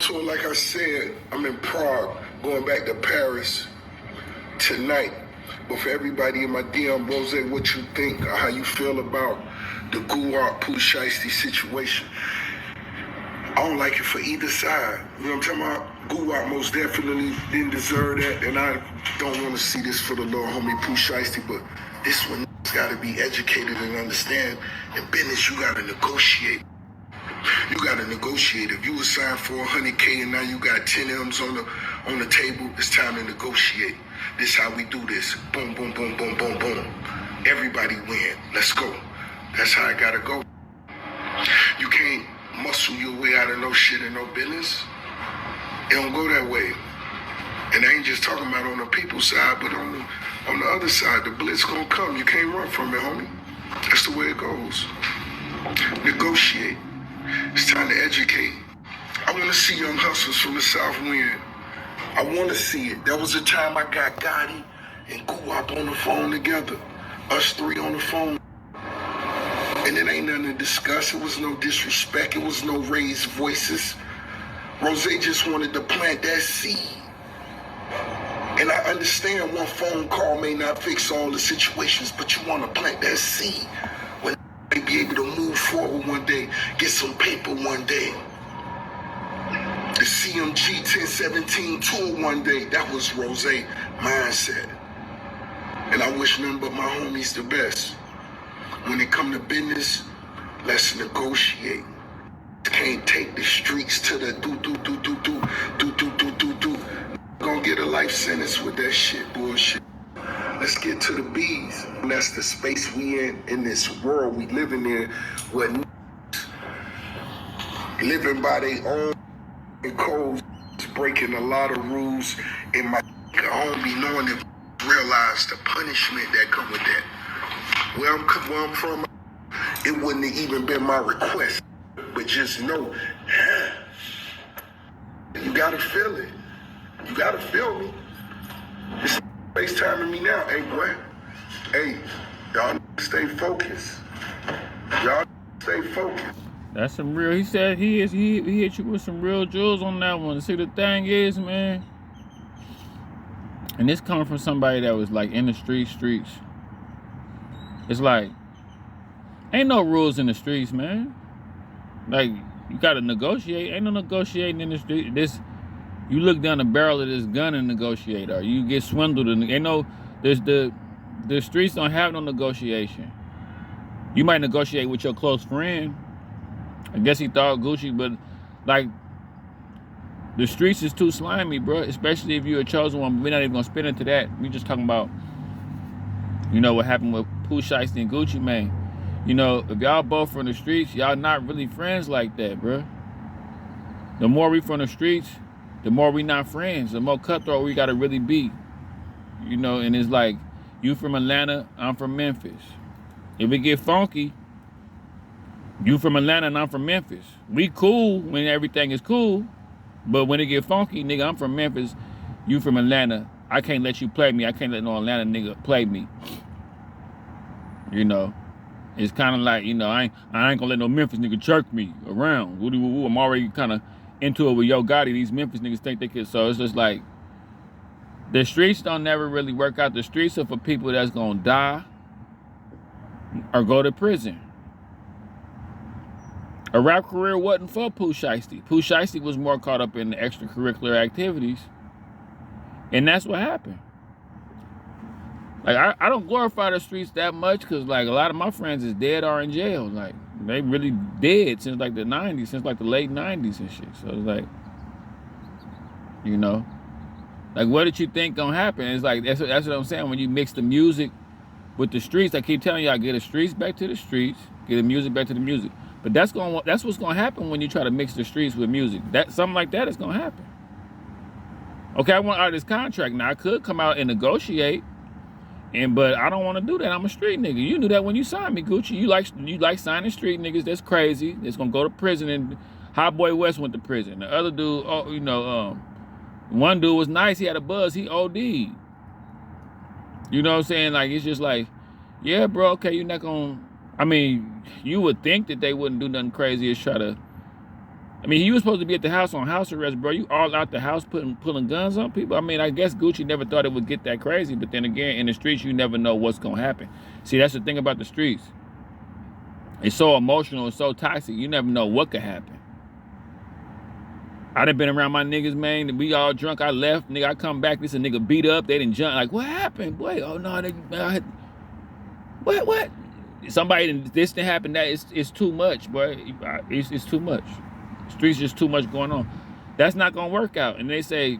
to him, like I said, I'm in Prague, going back to Paris tonight. But for everybody in my DM, Rose, what you think or how you feel about the POOH SHEISTY situation? I don't like it for either side. You know what I'm talking about? POOH most definitely didn't deserve that, and I don't want to see this for the little homie POOH SHEISTY, but this one got to be educated and understand. In business, you got to negotiate. You got to negotiate. If you were signed for 100K and now you got 10 M's on the table, it's time to negotiate. This is how we do this. Boom, boom, boom, boom, boom, boom. Everybody win. Let's go. That's how it got to go. You can't muscle your way out of no shit and no business. It don't go that way. And I ain't just talking about on the people's side, but on the other side, the blitz gonna come. You can't run from it, homie. That's the way it goes. Negotiate. It's time to educate. I want to see young hustlers from the South win. I want to see it. That was the time I got Gotti and POOH on the phone together. Us three on the phone. And it ain't nothing to discuss. It was no disrespect. It was no raised voices. Rose just wanted to plant that seed. And I understand one phone call may not fix all the situations, but you want to plant that seed when they be able to move forward one day, get some paper one day. The CMG 1017 tour one day, that was Rose mindset. And I wish nothing but my homies the best. When it come to business, let's negotiate. Can't take the streets to the do. Gonna get a life sentence with that shit bullshit. Let's get to the B's. And that's the space we in this world we living in, where living by their own codes, breaking a lot of rules, and my own be knowing and realize the punishment that come with that. Where I'm from, it wouldn't have even been my request, but just know, you gotta feel it. You gotta feel me. It's FaceTiming me now. Hey, boy. Hey, y'all stay focused. Y'all stay focused. That's some real. He said he hit you with some real jewels on that one. See, the thing is, man, and this coming from somebody that was like in the streets. It's like, ain't no rules in the streets, man. Like, you gotta negotiate. Ain't no negotiating in the street. You look down the barrel of this gun and negotiate, or you get swindled. And ain't no, the streets don't have no negotiation. You might negotiate with your close friend. I guess he thought Gucci, but like, the streets is too slimy, bro. Especially if you're a chosen one. We're not even gonna spin into that. We just talking about, you know, what happened with POOH SHEISTY and Gucci Mane. You know, if y'all both from the streets, y'all not really friends like that, bro. The more we from the streets, the more we not friends, the more cutthroat we gotta really be. You know, and it's like, you from Atlanta, I'm from Memphis. If it get funky, you from Atlanta and I'm from Memphis. We cool when everything is cool, but when it get funky, nigga, I'm from Memphis, you from Atlanta. I can't let you play me. I can't let no Atlanta nigga play me. You know, it's kind of like, you know, I ain't gonna let no Memphis nigga jerk me around. I'm already kind of into it with Yo Gotti. These Memphis niggas think they could. So it's just like, the streets don't never really work out. The streets are for people that's gonna die or go to prison. A rap career wasn't for POOH SHEISTY. POOH SHEISTY was more caught up in the extracurricular activities, and that's what happened. Like, I don't glorify the streets that much, because like a lot of my friends is dead or in jail. Like, they really dead since like the 90s, since like the late 90s and shit. So it's like, you know, like, what did you think gonna happen? It's like, that's what I'm saying. When you mix the music with the streets, I keep telling y'all, get the streets back to the streets, get the music back to the music. But that's what's gonna happen when you try to mix the streets with music. Something like that is gonna happen. Okay, I want out of this contract. Now I could come out and negotiate, but I don't want to do that. I'm a street nigga. You knew that when you signed me, Gucci. You like signing street niggas. That's crazy. That's gonna go to prison. And Hot Boy West went to prison. The other dude, one dude was nice. He had a buzz. He OD'd. You know what I'm saying? Like, it's just like, yeah, bro. Okay, you're not gonna. I mean, you would think that they wouldn't do nothing crazy as try to I mean, he was supposed to be at the house on house arrest, bro. You all out the house pulling guns on people. I mean, I guess Gucci never thought it would get that crazy, but then again, in the streets, you never know what's gonna happen. See, that's the thing about the streets. It's so emotional, it's so toxic. You never know what could happen. I done been around my niggas, man. We all drunk. I left, nigga. I come back. This a nigga beat up. They didn't jump. Like, what happened, boy? Oh no, what? Somebody this didn't happen. That it's too much, boy. It's too much. Streets just too much going on. That's not gonna work out. And they say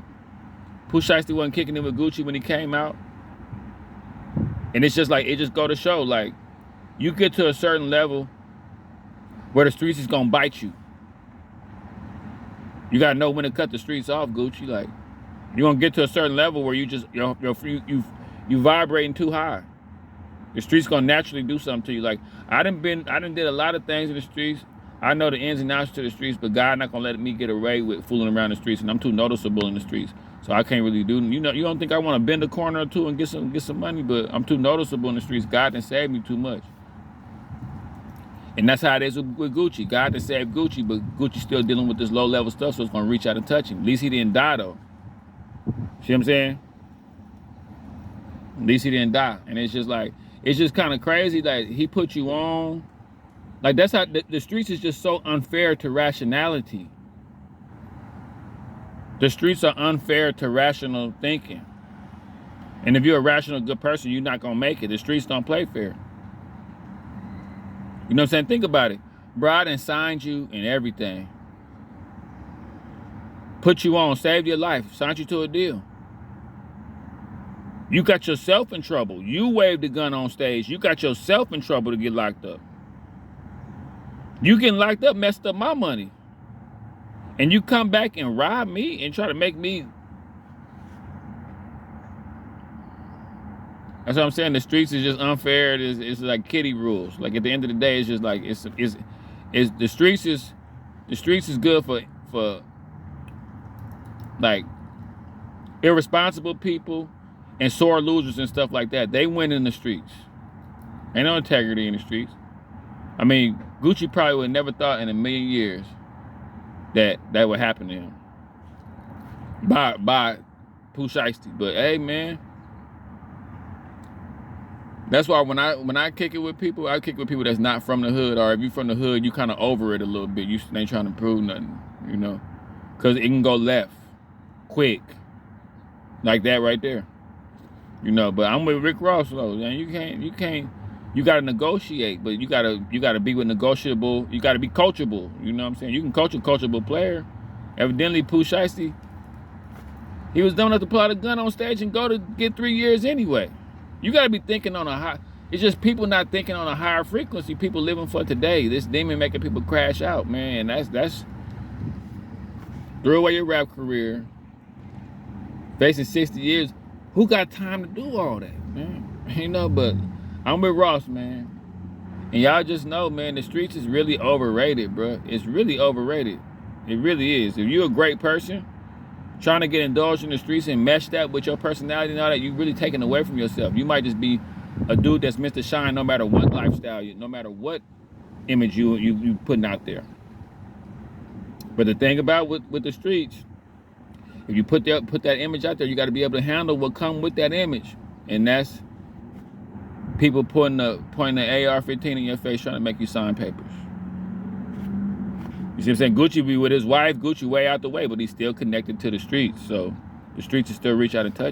POOH SHEISTY wasn't kicking it with Gucci when he came out. And it's just like, it just go to show, like, you get to a certain level where the streets is gonna bite you. You gotta know when to cut the streets off, Gucci. Like, you're gonna get to a certain level where you just you vibrating too high. The streets gonna naturally do something to you. Like, I done did a lot of things in the streets. I know the ins and outs to the streets, but God not gonna let me get away with fooling around the streets, and I'm too noticeable in the streets, so I can't really do. You know, you don't think I want to bend a corner or two and get some money, but I'm too noticeable in the streets. God done saved me too much, and that's how it is with Gucci. God done saved Gucci, but Gucci still dealing with this low level stuff, so it's gonna reach out and touch him. At least he didn't die though. See what I'm saying? At least he didn't die, and it's just like, it's just kind of crazy that he put you on. Like, that's how the streets is just so unfair to rationality. The streets are unfair to rational thinking. And if you're a rational, good person, you're not going to make it. The streets don't play fair. You know what I'm saying? Think about it. Bro, I done signed you and everything. Put you on, saved your life, signed you to a deal. You got yourself in trouble. You waved the gun on stage. You got yourself in trouble to get locked up. You getting locked up messed up my money. And you come back and rob me and try to make me. That's what I'm saying. The streets is just unfair. It's like kiddie rules. Like, at the end of the day, it's just like, it's the streets is good for like irresponsible people and sore losers and stuff like that. They win in the streets. Ain't no integrity in the streets. I mean, Gucci probably would have never thought in a million years that would happen to him by POOH SHEISTY. But hey, man, that's why when I kick it with people, I kick it with people that's not from the hood, or if you from the hood, you kind of over it a little bit. You ain't trying to prove nothing, you know, because it can go left quick, like that right there, you know. But I'm with Rick Ross though, man. You can't. You gotta negotiate, but you gotta be with negotiable. You gotta be coachable. You know what I'm saying? You can coach a coachable player. Evidently, POOH SHEISTY, he was dumb enough to pull out a gun on stage and go to get 3 years anyway. You gotta be thinking on a high. It's just people not thinking on a higher frequency. People living for today. This demon making people crash out, man. That's throw away your rap career. Facing 60 years. Who got time to do all that, man? You know, but I'm with Ross, man. And y'all just know, man, the streets is really overrated, bro. It's really overrated. It really is. If you're a great person, trying to get indulged in the streets and mesh that with your personality and all that, you really taking away from yourself. You might just be a dude that's Mr. Shine no matter what lifestyle, no matter what image you putting out there. But the thing about with the streets, if you put that image out there, you got to be able to handle what come with that image. And that's people pointing the AR-15 in your face trying to make you sign papers. You see what I'm saying? Gucci be with his wife, Gucci way out the way, but he's still connected to the streets. So the streets will still reach out and touch you.